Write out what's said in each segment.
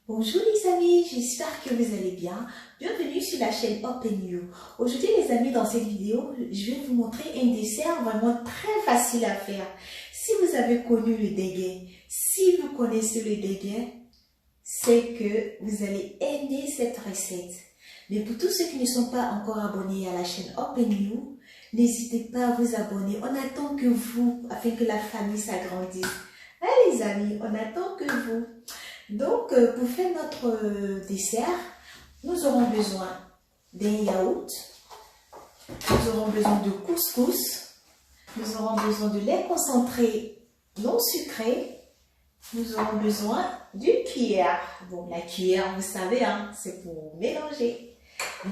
Bonjour les amis, j'espère que vous allez bien. Bienvenue sur la chaîne Open You. Aujourd'hui les amis, dans cette vidéo, je vais vous montrer un dessert vraiment très facile à faire. Si vous avez connu le déguet, si vous connaissez le déguet, c'est que vous allez aimer cette recette. Mais pour tous ceux qui ne sont pas encore abonnés à la chaîne Open You, n'hésitez pas à vous abonner. On attend que vous, afin que la famille s'agrandisse. Hein, les amis, on attend que vous. Donc, pour faire notre dessert, nous aurons besoin d'un yaourt, nous aurons besoin de couscous, nous aurons besoin de lait concentré non sucré, nous aurons besoin d'une cuillère. Bon, la cuillère, vous savez, hein, c'est pour mélanger.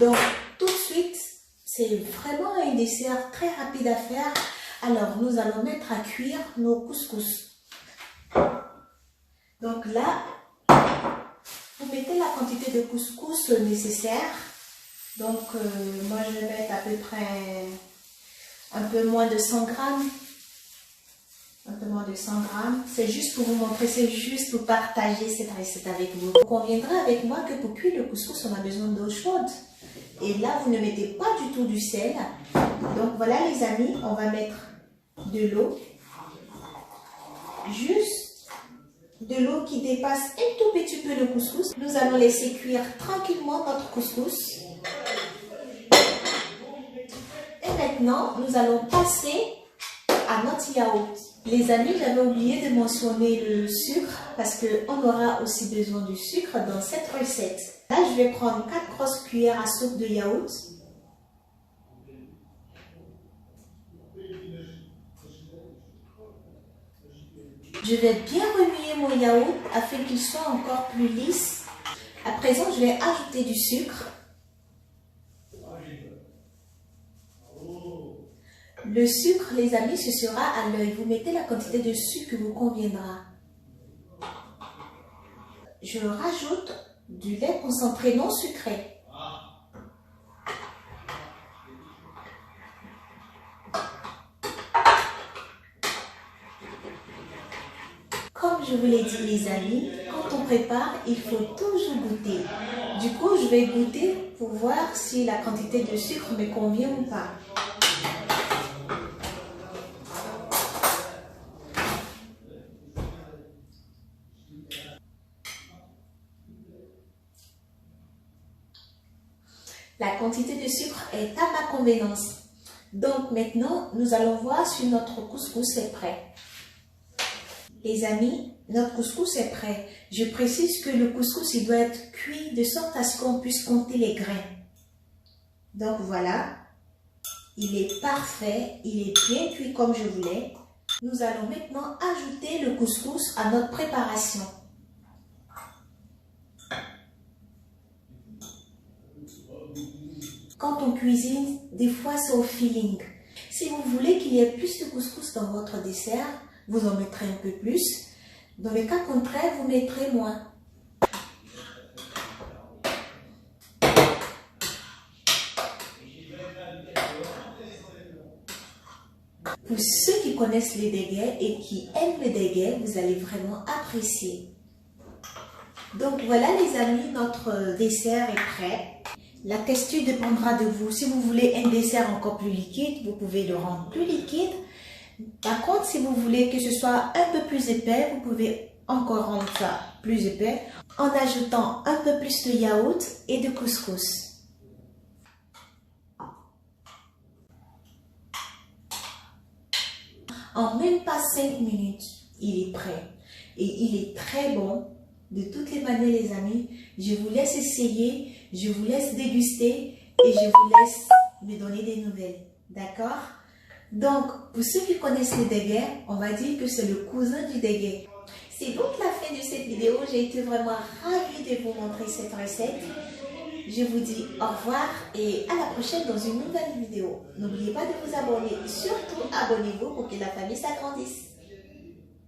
Donc, tout de suite, c'est vraiment un dessert très rapide à faire. Alors, nous allons mettre à cuire nos couscous. Donc là, vous mettez la quantité de couscous nécessaire. Donc, moi, je vais mettre à peu près un peu moins de 100 grammes. Un peu moins de 100 grammes. C'est juste pour vous montrer, c'est juste pour partager cette recette avec vous. Vous conviendrez avec moi que pour cuire le couscous, on a besoin d'eau chaude. Et là, vous ne mettez pas du tout du sel. Donc, voilà les amis, on va mettre de l'eau. Juste de l'eau qui dépasse un tout petit peu le couscous. Nous allons laisser cuire tranquillement notre couscous. Et maintenant, nous allons passer à notre yaourt. Les amis, j'avais oublié de mentionner le sucre parce qu'on aura aussi besoin du sucre dans cette recette. Là, je vais prendre 4 grosses cuillères à soupe de yaourt. Je vais bien remuer mon yaourt afin qu'il soit encore plus lisse. À présent, je vais ajouter du sucre. Le sucre, les amis, ce sera à l'œil. Vous mettez la quantité de sucre qui vous conviendra. Je rajoute du lait concentré non sucré. Comme je vous l'ai dit les amis, quand on prépare, il faut toujours goûter. Du coup, je vais goûter pour voir si la quantité de sucre me convient ou pas. La quantité de sucre est à ma convenance. Donc maintenant, nous allons voir si notre couscous est prêt. Les amis, notre couscous est prêt. Je précise que le couscous il doit être cuit de sorte à ce qu'on puisse compter les grains. Donc voilà, il est parfait, il est bien cuit comme je voulais. Nous allons maintenant ajouter le couscous à notre préparation. Quand on cuisine, des fois c'est au feeling. Si vous voulez qu'il y ait plus de couscous dans votre dessert, vous en mettrez un peu plus. Dans le cas contraire, vous mettrez moins. Pour ceux qui connaissent les déguets et qui aiment les déguets, vous allez vraiment apprécier. Donc voilà les amis, notre dessert est prêt. La texture dépendra de vous. Si vous voulez un dessert encore plus liquide, vous pouvez le rendre plus liquide. Par contre, si vous voulez que ce soit un peu plus épais, vous pouvez encore rendre ça plus épais en ajoutant un peu plus de yaourt et de couscous. En même pas 5 minutes, il est prêt. Et il est très bon. De toutes les manières, les amis, je vous laisse essayer, je vous laisse déguster et je vous laisse me donner des nouvelles. D'accord? Donc, pour ceux qui connaissent le déguet, on va dire que c'est le cousin du déguet. C'est donc la fin de cette vidéo. J'ai été vraiment ravie de vous montrer cette recette. Je vous dis au revoir et à la prochaine dans une nouvelle vidéo. N'oubliez pas de vous abonner. Surtout, abonnez-vous pour que la famille s'agrandisse.